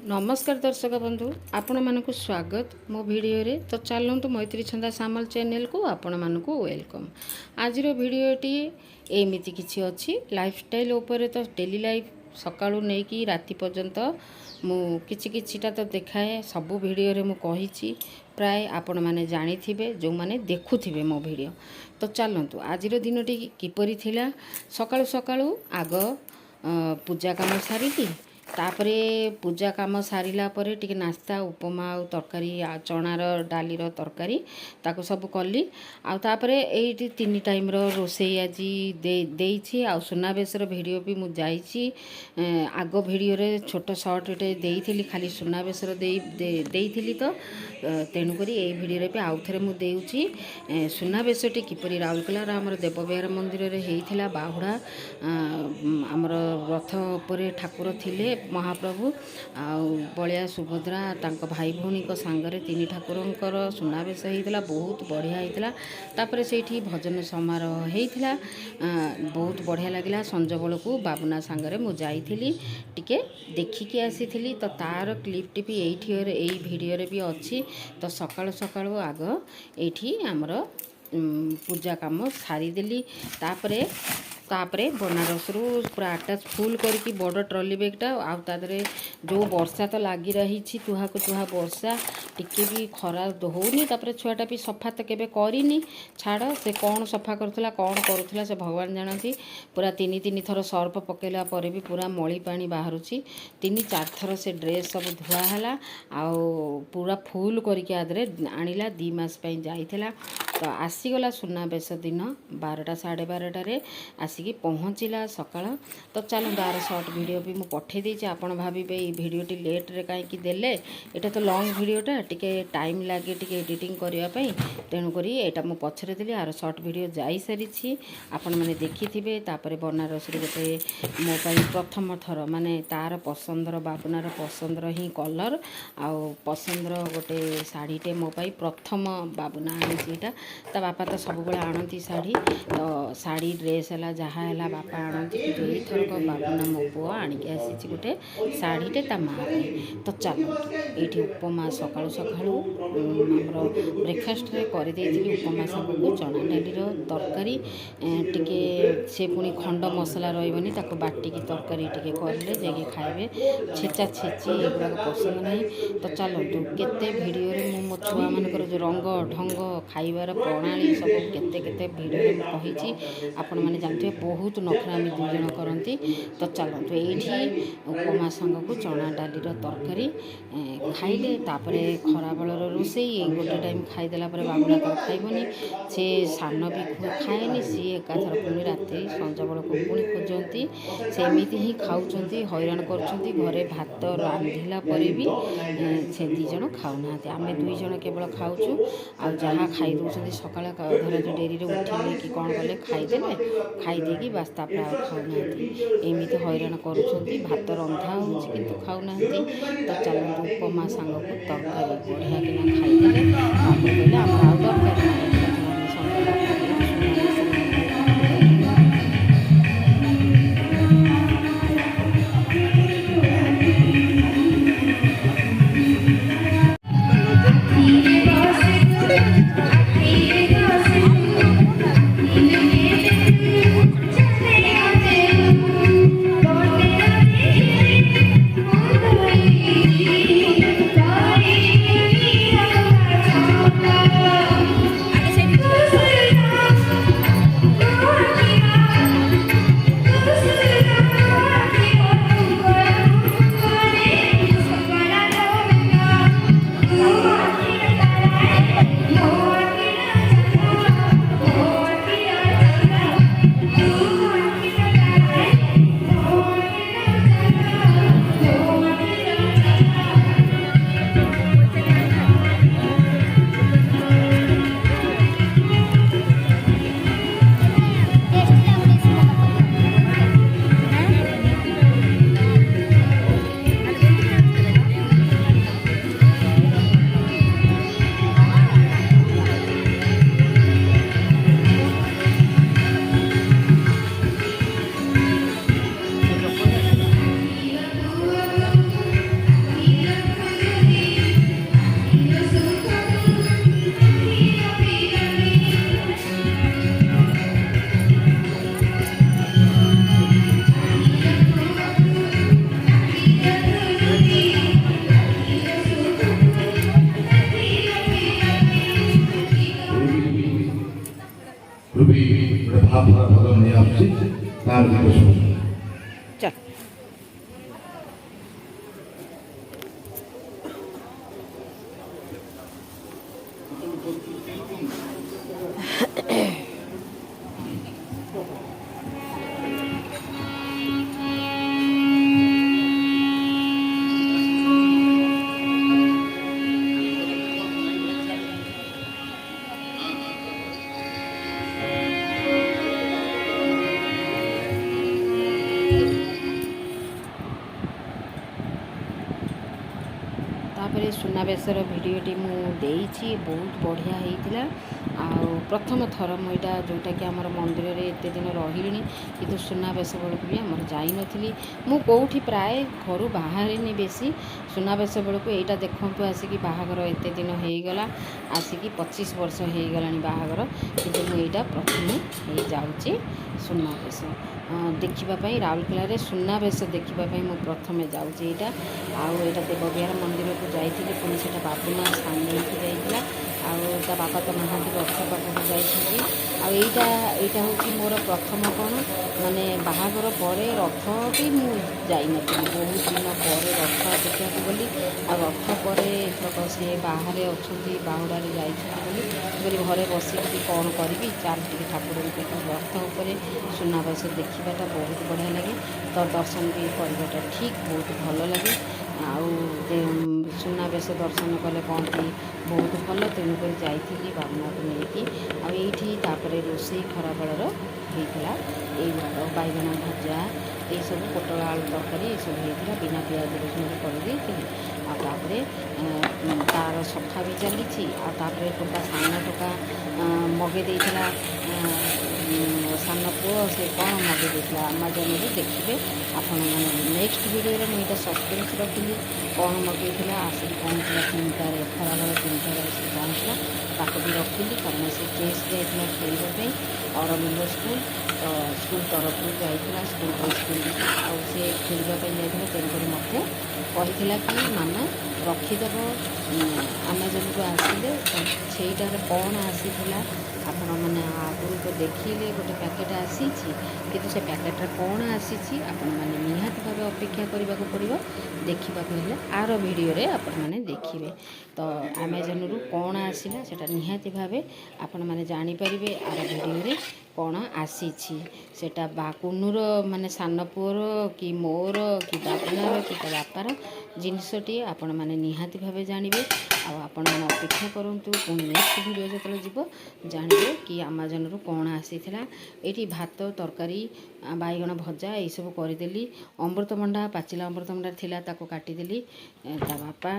नमस्कार दर्शक बंधु आपण मानक स्वागत मो वीडियो रे। तो चलतु मैत्री छंदा सामल चैनल को आपण मानक वेलकम। आज वीडियोटी एमती किसी अच्छी लाइफस्टाइल उपरे। तो डेली लाइफ सकाळू नहीं कि राति पर्यंत मु किछिटा तो देखाए सबू वीडियो रे मु कहिछि प्राय आपण माने जानी थिबे जो माने देखुथिबे मो वीडियो। तो चलतु आज दिनटी किपरि थिला। सकाळू सकाळू आग पूजा काम सारिकी तापरे पूजा काम सारिला परे टिके नास्ता उपमा और तरकारी चणार डालीर तरकारी ताको सब कली आ तापरे एठी तीन टाइम रो रोसई आज देइछि आ सुनाबेसर वीडियो भी मु जाइछि। आगो वीडियो रे छोट शॉर्ट टे देइथिली खाली सुनाबेसर देइथिली तो तेणु करी ए वीडियो रे भी आउ थरे मु देउछि सुनाबेसटी किपरि राउरकेला हमर देवबिहार मंदिर रे हेइथिला बाहुडा हमर रथ उपरे ठाकुर थिले महाप्रभु आउ बलिया सुभद्रा तांक भाई भौणी को सांगरे तीन ठाकुरंकर सुनाबेश होइतिला बहुत बढ़िया होइतिला। तापरे सेठी भजन समारोह होइतिला बहुत बढ़िया लागिला। संज बेलू बाबुना सांगरे मु जाइथिली टिके देखिकी आसीथिली तो तार क्लिपटी भी एई वीडियो रे भी अच्छी। तो सकाळ सकाळ आग एठी हमर पूजा काम सारीदेली तापरे बनारस रु पूरा अटैच फुल करके बड़ ट्रॉली बैगटा आउे जो वर्षा तो लगी रही तुहा को तुहा वर्षा टिके भी खरा होनी। तापर छुआटा भी सफा तो केबे करनी छाड़ से कौन सफा करुला कौन करुला से भगवान जानती। पूरा तीन थर सर्फ पकेला पर भी पूरा मली पानी बाहर तीन चार थर से ड्रेस सब धुआला आउ पूरा फुल करके आदरे आणिला 2 मास जाइथिला। तो आसीगला सुनाबेश दिन 12टा 12:30 आसिकी पहुँचला सकाळ। तो चलो तार शॉर्ट वीडियो भी मुझे पठे देछि। आपण भाबिबे ई वीडियोटी लेट रे काई देले एटा तो लॉन्ग वीडियोटा टिके टाइम लागे टिके एडिटिंग करिया पई तेणु करी एटा मु पछरे देली आर शॉर्ट वीडियो जाई सारिछि आपण माने देखिथिबे। तापरे बनारस रे गोटे मो पई प्रथम थर माने तार पसंदर बाबुनार पसंदर ही कलर आउ पसंदर गोटे शाढ़ीटे मो पई प्रथम बाबुना आनीटा। ता बापा तो सब बेले आणती शाढ़ी तो शाढ़ी ड्रेस है जहाँ है बापा आणती ये थरक बाबुना मो पुआ आणिक आसी गोटे शाढ़ीटे ता माँ तो चलो ये उपमा सकाळु सकाळु आमर ब्रेकफास्ट करदे उपमा सबको चना डालीर तरकारी टिके से पुणी खंड मसला रही ताको बाटिकी तरकारी टिके करले जाके खाइबे। छेचा छेची एगुड़ा पसंद नहीं। तो चलतु केते वीडियो रे मो छुआ मानकर जो रंग ढंग खाइबार प्रणाली सब केते केते वीडियो रे कहिछि आपण माने जानते बहुत नखरामी 2 जण करती। तो चलतु एठी उपमा संग को चना डालीर तरकारी खाइले तापरे खरा बेलर रोसई गोटे टाइम खाईदेला बाबुना तो खाइबनी से सान भी खाएनी सी एकाथर पुणी राति संज बेलू पुणी खोजती सेमती ही खाऊँ हैरान कर घरे भात रांधिला पर भी से 2 जण खाऊना आम 2 जण केवल खाऊँ आ जहाँ खाई दौरान सकाल धर जो डेरी उठिले कि कौन कले खाईदे खाईदे बास तापर खाऊना एमती हैरान कर भात रंधा हो कि खाऊना। तो चलते उपमा सांग को तरकारी बढ़िया कि खाईदे आम आउ दरकार ହାର୍ଦ୍ଦିକ ଶୁଭେଚ୍ଛା। चल तापर सुनाबेशर भिडटी मुझे बहुत बढ़िया होता आउ प्रथम थर मुझा जोटा कि आम मंदिर में एत दिन रही कि सुनाबेश बेलू भी आम जाइनी मुझे प्राय घर बाहर बेसी सुनाबेश बेलू यहाँ देखूँ आसिक बाहागर एत दिन हो गला आसिक 25 वर्ष हो गला बाहागर कि मुझा प्रथम जाऊँगी सुनाबेश देखापी राउरकेला सुनाबेश देखापी मुझे प्रथम जाऊँगी यहाँ आउ यहाँ देवविहार मंदिर को जाइए पुणी से बाबुना सामने जाइला ता बापा तो नहांती रथ पाखक जाइए आईटा हूँ मोर प्रथम कौन माने बाहागर पर रथ भी मुझे बहुत दिन पर रथ देखा गली आ रथ पर सी बाहर अच्छा बाहुड़े जाइए घरे बसिकी कौन करी चाल टी ठाकुर रथ पर सुनाबेश देखाटा बहुत बढ़िया लगे तो दर्शन भी करवाटा ठीक बहुत भल लगे आउ सुनाबेश दर्शन कले कहती बहुत भल तेणुक जाइली बाबुना को लेकिन आईटी रोषे खराबेलर होता ये बैगण भजा ये सब पोटल आलू तरकारी ये सब होता बिना पियाज रसुण कर तार सफा भी चली टोका सान टोका मगे सान पुओ से कौन मगे देता आमाजन देखिए आपण मैंने नेक्स्ट वीडियो में यहाँ सस्पेन्स रखी कौन मगे आसिक पहुँचला 3टार खराबेल 3टार आसिक पहुँचला ताको भी रखिली कारण से चेस जाइए खेलवाई अरविंद स्कूल तो स्कूल तरफ जाइए स्कूल सी खेलवाई जाइए तेणुक मत कही कि मामा रखीदेव आमाजन को आसिले सेटार कौन आसीला आपण मैंने आगुरी तो देखिले गोटे पैकेट आसी कि से पैकेट्रे कौन आसी आपण मैंने निहाती भाव अपेक्षा करने को पड़ो देखा आर भिडियो आपण मैंने देखिए तो आमाजन रु कौन आसला से निहाती भाव आपण मैंने जानीपर आर भिडियो कौन आसी सेटा कुनुर माने सान पुअर कि मोर कि बाबुनार कि बापार जिनसटी आपण मैंने निहाती भाव जानवे आपण मैंने अपेक्षा करूँ पुणी नेक्स्ट वीडियो जो जीव जानवे कि आमाजन रु कौन आसी ये भात तरकारी बैगण भजा ये सब करदेली अमृतभंडा पाचिला अमृतभंडा थिला ताको काटिदेली ता बापा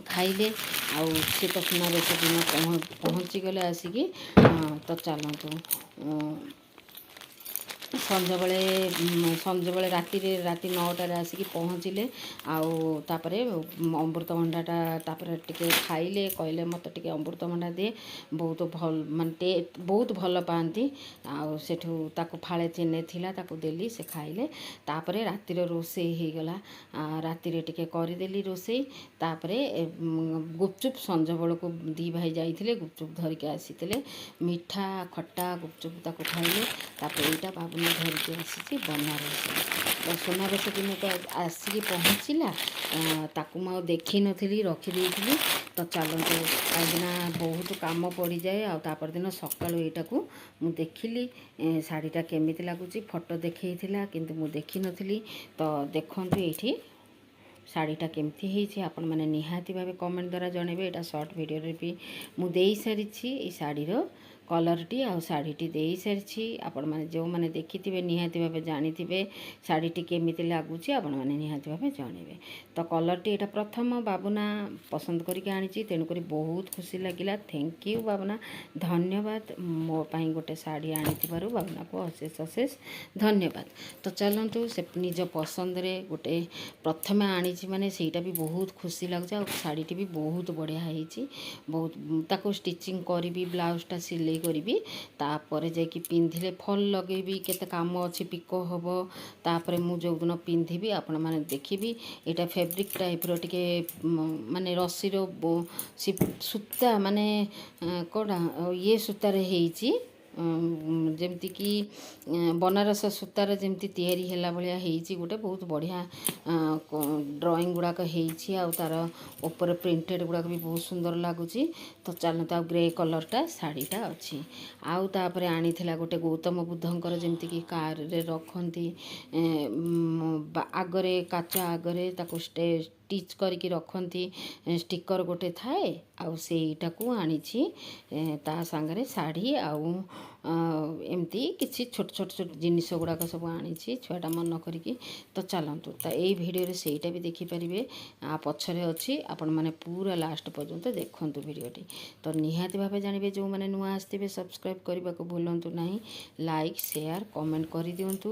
खाइले आउ सी तो सुनाबेश दिन पहुँची गले आसिकी तो चलतु संज बेले राति 9टार आसिक पहुँचले आउे अमृतभंडाटा टे खाइले कहले मत टे अमृतभंडा दे बहुत भल मानते बहुत भल पाती आठू ताको फाड़े चेने थिला ताको देली से खाइले तापरे रातिर रोषे हो गला रातिर टे करदेली रोषे तापरे गुपचुप संज बेल को दी भाई जाइए गुपचुप धरिक आसी मीठा खट्टा गुपचुप ताको खाइले तापर यहाँ बाबुना धरिकी आसी बनारस तो सुनाबेश दिन तो आसिक पहुँचला ताकू मुझे देखी नी रखीदे तो चलते कहीं बहुत कम पड़ जाए आपर दिन सका यहाँ को मुझे देखिली शाढ़ीटा केमी लगुच फोटो देखी किंतु मुझे देखी नी तो देखु ये शाढ़ीटा केमती होती आपण मैंने निहाती भाव कमेंट द्वारा जनइबे यहाँ सर्ट वीडियो भी मुझे सारी शाढ़ीर कलरटी आ शाढ़ीटी दे सारी आपण मैंने जो मैंने देखी निहाती भाव जानी शाढ़ीटी केमी लगुच आपण मैंने निहाती भाव जनइबे तो कलरटी यहाँ प्रथम बाबुना पसंद करके आनी तेणुक बहुत खुशी लगिला थैंक यू बाबुना धन्यवाद मोपाई गोटे शाढ़ी आनी बाबुना को अशेष अशेष धन्यवाद तो चलतु से निज पसंद रे गोटे प्रथम आनी माने सेटा भी बहुत खुशी लगे और शाढ़ीटी भी बहुत बढ़िया होती बहुत ताको स्टिचिंग करी ब्लाउजटा सिले करी तापर जाकि पिंधिले फल लगेबी केते काम अच्छी पिको हम तापर मु जो दिन पिंधि आपण मैंने देखी यहाँ फैब्रिक टाइप रो टिके माने रस्सी सूता माने कौड़ा ये सूतार होती ଯେମିତିକି ବନାରସ ସୂତାର ଯେମିତି ତିଆରି ହେଲା ଭଳିଆ ହେଇଛି, ଗୋଟେ ବହୁତ ବଢ଼ିଆ ଡ୍ରଇଂ ଗୁଡ଼ାକ ହେଇଛି। ଆଉ ତାର ଉପରେ ପ୍ରିଣ୍ଟେଡ଼ ଗୁଡ଼ାକ ବି ବହୁତ ସୁନ୍ଦର ଲାଗୁଛି। ତ ଚାଲନ୍ତୁ, ଆଉ ଗ୍ରେ କଲର୍ଟା ଶାଢ଼ୀଟା ଅଛି। ଆଉ ତାପରେ ଆଣିଥିଲା ଗୋଟେ ଗୌତମ ବୁଦ୍ଧଙ୍କର ଯେମିତିକି କାରରେ ରଖନ୍ତି, ଆଗରେ କାଚ ଆଗରେ ତାକୁ ଷ୍ଟିଚ୍ କରିକି ରଖନ୍ତି, ଷ୍ଟିକର ଗୋଟେ ଥାଏ। ଆଉ ସେଇଟାକୁ ଆଣିଛି ତା ସାଙ୍ଗରେ ଶାଢ଼ୀ ଆଉ ଏମିତି କିଛି ଛୋଟ ଛୋଟ ଛୋଟ ଜିନିଷ ଗୁଡ଼ାକ ସବୁ ଆଣିଛି ଛୁଆଟା ମନ କରିକି। ତ ଚାଲନ୍ତୁ, ତ ଏଇ ଭିଡ଼ିଓରେ ସେଇଟା ବି ଦେଖିପାରିବେ। ପଛରେ ଅଛି, ଆପଣମାନେ ପୁରା ଲାଷ୍ଟ ପର୍ଯ୍ୟନ୍ତ ଦେଖନ୍ତୁ ଭିଡ଼ିଓଟି। ତ ନିହାତି ଭାବେ ଜାଣିବେ, ଯେଉଁମାନେ ନୂଆ ଆସିଥିବେ ସବସ୍କ୍ରାଇବ୍ କରିବାକୁ ଭୁଲନ୍ତୁ ନାହିଁ। ଲାଇକ୍, ସେୟାର, କମେଣ୍ଟ କରିଦିଅନ୍ତୁ।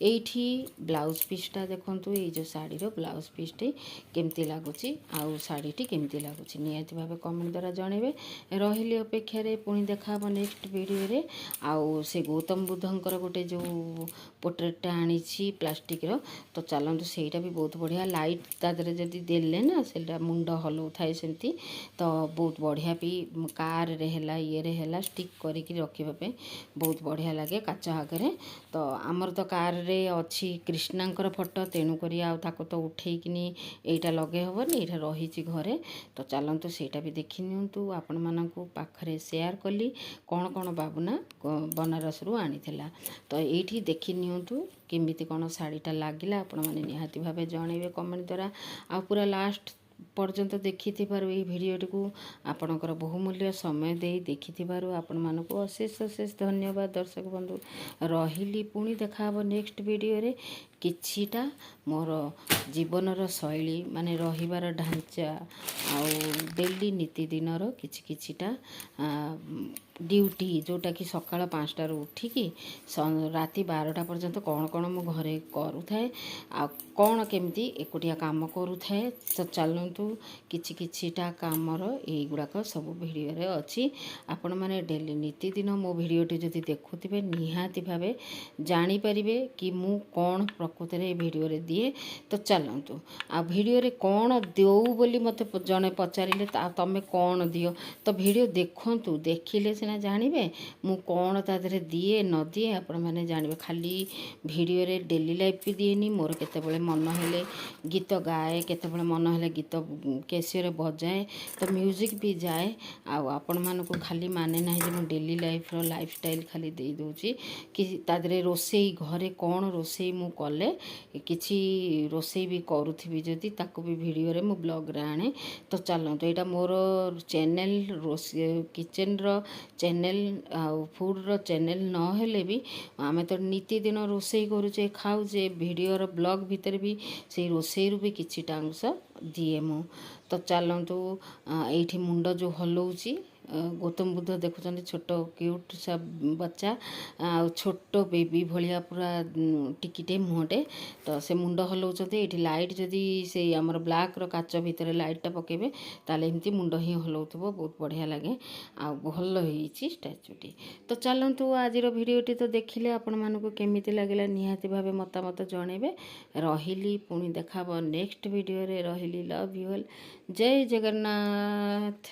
ଏଇଠି ବ୍ଲାଉଜ୍ ପିସ୍ଟା ଦେଖନ୍ତୁ, ଏଇ ଯେଉଁ ଶାଢ଼ୀର ବ୍ଲାଉଜ୍ ପିସ୍ଟି କେମିତି ଲାଗୁଛି ଆଉ ଶାଢ଼ୀଟି କେମିତି ଲାଗୁଛି, ନିହାତି ଭାବେ କମେଣ୍ଟ ଦ୍ୱାରା ଜଣାଇବେ। ରହିଲି ଅପେକ୍ଷାରେ, ପୁଣି ଦେଖା ହେବ ନେକ୍ସଟ ଭିଡ଼ିଓରେ। ଆଉ ସେ ଗୌତମ ବୁଦ୍ଧଙ୍କର ଗୋଟେ ଯେଉଁ ପୋର୍ଟ୍ରେଟଟା ଆଣିଛି ପ୍ଲାଷ୍ଟିକର, ତ ଚାଲନ୍ତୁ, ସେଇଟା ବି ବହୁତ ବଢ଼ିଆ। ଲାଇଟ୍ ତା ଦେହରେ ଯଦି ଦେଲେ ନା, ସେଇଟା ମୁଣ୍ଡ ହଲଉଥାଏ ସେମିତି। ତ ବହୁତ ବଢ଼ିଆ ବି କାରରେ ହେଲା, ଇଏରେ ହେଲା, ଷ୍ଟିକ୍ କରିକି ରଖିବା ପାଇଁ ବହୁତ ବଢ଼ିଆ ଲାଗେ କାଚ ଆଗରେ। ତ ଆମର ତ କାରରେ ଅଛି କ୍ରିଷ୍ଣାଙ୍କର ଫଟୋ, ତେଣୁକରି ଆଉ ତାକୁ ତ ଉଠେଇକିନି ଏଇଟା ଲଗେଇ ହେବନି, ଏଇଟା ରହିଛି ଘରେ। ତ ଚାଲନ୍ତୁ, ସେଇଟା ବି ଦେଖି ନିଅନ୍ତୁ। ଆପଣମାନଙ୍କୁ ପାଖରେ ସେୟାର କଲି କ'ଣ କ'ଣ ବାବୁନା ବନାରସରୁ ଆଣିଥିଲା। ତ ଏଇଠି ଦେଖି ନିଅନ୍ତୁ କେମିତି କ'ଣ ଶାଢ଼ୀଟା ଲାଗିଲା। ଆପଣମାନେ ନିହାତି ଭାବେ ଜଣାଇବେ କମେଣ୍ଟ ଦ୍ୱାରା। ଆଉ ପୁରା ଲାଷ୍ଟ ପର୍ଯ୍ୟନ୍ତ ଦେଖିଥିବାରୁ ଏଇ ଭିଡ଼ିଓଟିକୁ, ଆପଣଙ୍କର ବହୁମୂଲ୍ୟ ସମୟ ଦେଇ ଦେଖିଥିବାରୁ ଆପଣମାନଙ୍କୁ ଅଶେଷ ଅଶେଷ ଧନ୍ୟବାଦ ଦର୍ଶକ ବନ୍ଧୁ। ରହିଲି, ପୁଣି ଦେଖା ହେବ ନେକ୍ସଟ ଭିଡ଼ିଓରେ। କିଛିଟା ମୋର ଜୀବନର ଶୈଳୀ, ମାନେ ରହିବାର ଢାଞ୍ଚା, ଆଉ ଡେଲି ନୀତିଦିନର କିଛିଟା ଡ୍ୟୁଟି, ଯେଉଁଟାକି ସକାଳ 5ଟାରୁ ଉଠିକି ରାତି 12ଟା ପର୍ଯ୍ୟନ୍ତ କ'ଣ କ'ଣ ମୁଁ ଘରେ କରୁଥାଏ, ଆଉ କ'ଣ କେମିତି ଏକୁଟିଆ କାମ କରୁଥାଏ। ତ ଚାଲନ୍ତୁ, କିଛିଟା କାମର ଏଇଗୁଡ଼ାକ ସବୁ ଭିଡ଼ିଓରେ ଅଛି। ଆପଣମାନେ ଡେଲି ନୀତିଦିନ ମୋ ଭିଡ଼ିଓଟି ଯଦି ଦେଖୁଥିବେ, ନିହାତି ଭାବେ ଜାଣିପାରିବେ କି ମୁଁ କ'ଣ ପ୍ରକୃତରେ ଏ ଭିଡ଼ିଓରେ ଦିଏ। ତ ଚାଲନ୍ତୁ, ଆଉ ଭିଡ଼ିଓରେ କ'ଣ ଦେଉ ବୋଲି ମୋତେ ଜଣେ ପଚାରିଲେ, ତମେ କ'ଣ ଦିଅ? ତ ଭିଡ଼ିଓ ଦେଖନ୍ତୁ, ଦେଖିଲେ ସିନା ଜାଣିବେ ମୁଁ କ'ଣ ତା ଦେହରେ ଦିଏ ନ ଦିଏ, ଆପଣମାନେ ଜାଣିବେ। ଖାଲି ଭିଡ଼ିଓରେ ଡେଲି ଲାଇଫ୍ ବି ଦିଏନି, ମୋର କେତେବେଳେ ମନ ହେଲେ ଗୀତ ଗାଏ, କେତେବେଳେ ମନ ହେଲେ ଗୀତ କ୍ୟାସିଓରେ ବଜାଏ, ତ ମ୍ୟୁଜିକ୍ ବି ଯାଏ। ଆଉ ଆପଣମାନଙ୍କୁ ଖାଲି ମାନେ ନାହିଁ ଯେ ମୁଁ ଡେଲି ଲାଇଫ୍ର ଲାଇଫଷ୍ଟାଇଲ୍ ଖାଲି ଦେଇ ଦେଉଛି, କି ତା ଦେହରେ ରୋଷେଇ, ଘରେ କ'ଣ ରୋଷେଇ ମୁଁ କଲେ, କିଛି ରୋଷେଇ ବି କରୁଥିବି ଯଦି, ତାକୁ ବି ଭିଡ଼ିଓରେ ମୁଁ ବ୍ଲଗ୍ରେ ଆଣେ। ତ ଚାଲନ୍ତୁ, ଏଇଟା ମୋର ଚ୍ୟାନେଲ୍, କିଚେନ୍ର ଚ୍ୟାନେଲ୍ ଆଉ ଫୁଡ଼୍ର ଚ୍ୟାନେଲ୍ ନହେଲେ ବି, ଆମେ ତ ନିତିଦିନ ରୋଷେଇ କରୁଛେ, ଖାଉଛେ, ଭିଡ଼ିଓର ବ୍ଲଗ୍ ଭିତରେ ବି ସେଇ ରୋଷେଇରୁ ବି କିଛିଟା ଅଂଶ ଦିଏ ମୁଁ। ତ ଚାଲନ୍ତୁ, ଏଇଠି ମୁଣ୍ଡ ଯେଉଁ ହଲଉଛି, ଗୌତମ ବୁଦ୍ଧ ଦେଖୁଛନ୍ତି, ଛୋଟ କ୍ୟୁଟ୍ ସା ବଚ୍ଚା, ଆଉ ଛୋଟ ବେବି ଭଳିଆ ପୁରା ଟିକିଟେ ମୁହଁଟେ। ତ ସେ ମୁଣ୍ଡ ହଲଉଛନ୍ତି। ଏଇଠି ଲାଇଟ୍ ଯଦି ସେଇ ଆମର ବ୍ଲାକ୍ର କାଚ ଭିତରେ ଲାଇଟ୍ଟା ପକାଇବେ, ତାହେଲେ ଏମିତି ମୁଣ୍ଡ ହିଁ ହଲଉଥିବ, ବହୁତ ବଢ଼ିଆ ଲାଗେ। ଆଉ ଭଲ ହେଇଛି ଷ୍ଟାଚୁଟି। ତ ଚାଲନ୍ତୁ, ଆଜିର ଭିଡ଼ିଓଟି ତ ଦେଖିଲେ, ଆପଣମାନଙ୍କୁ କେମିତି ଲାଗିଲା ନିହାତି ଭାବେ ମତାମତ ଜଣାଇବେ। ରହିଲି, ପୁଣି ଦେଖା ହେବ ନେକ୍ସଟ ଭିଡ଼ିଓରେ। ରହିଲି, ଲଭ୍ ୟୁ ଅଲ୍, ଜୟ ଜଗନ୍ନାଥ।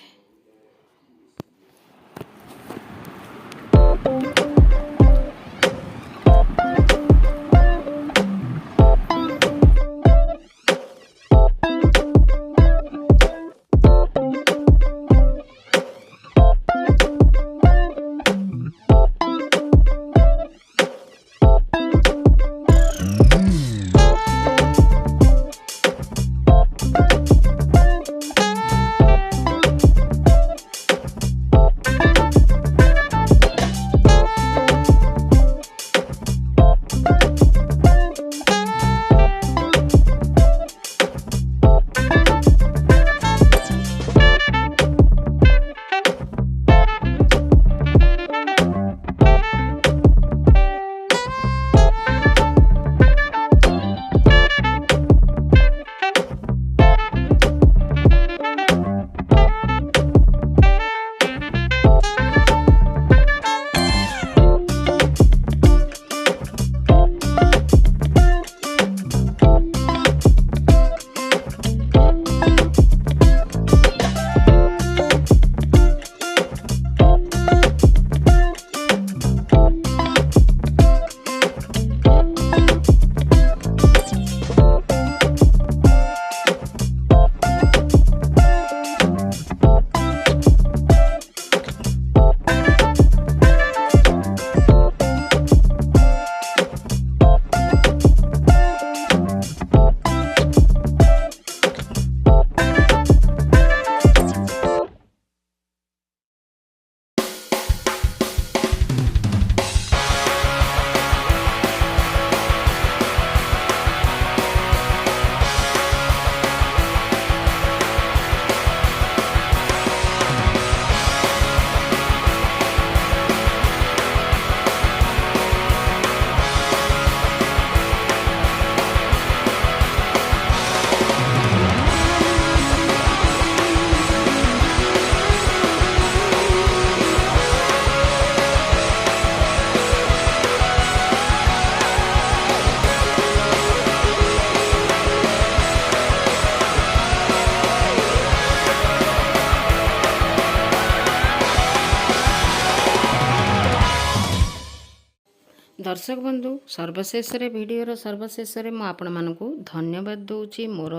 दर्शक बंधु सर्वशेष भिडर सर्वशेष में आपण मानक धन्यवाद दूची मोर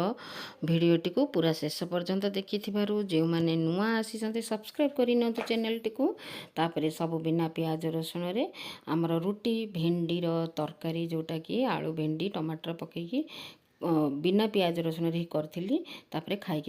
भिडटी को पूरा शेष पर्यंत देखि जो मैंने नुआ आसी सब्सक्राइब करनी चैनल टी को तापर सब बिना पियाज रसुण रे आमर रुटी भेंडीर तरकारी जोटा कि आलू भेंडी टमाटर पकईकी बिना पियाज रसुण ही करी तापर खाई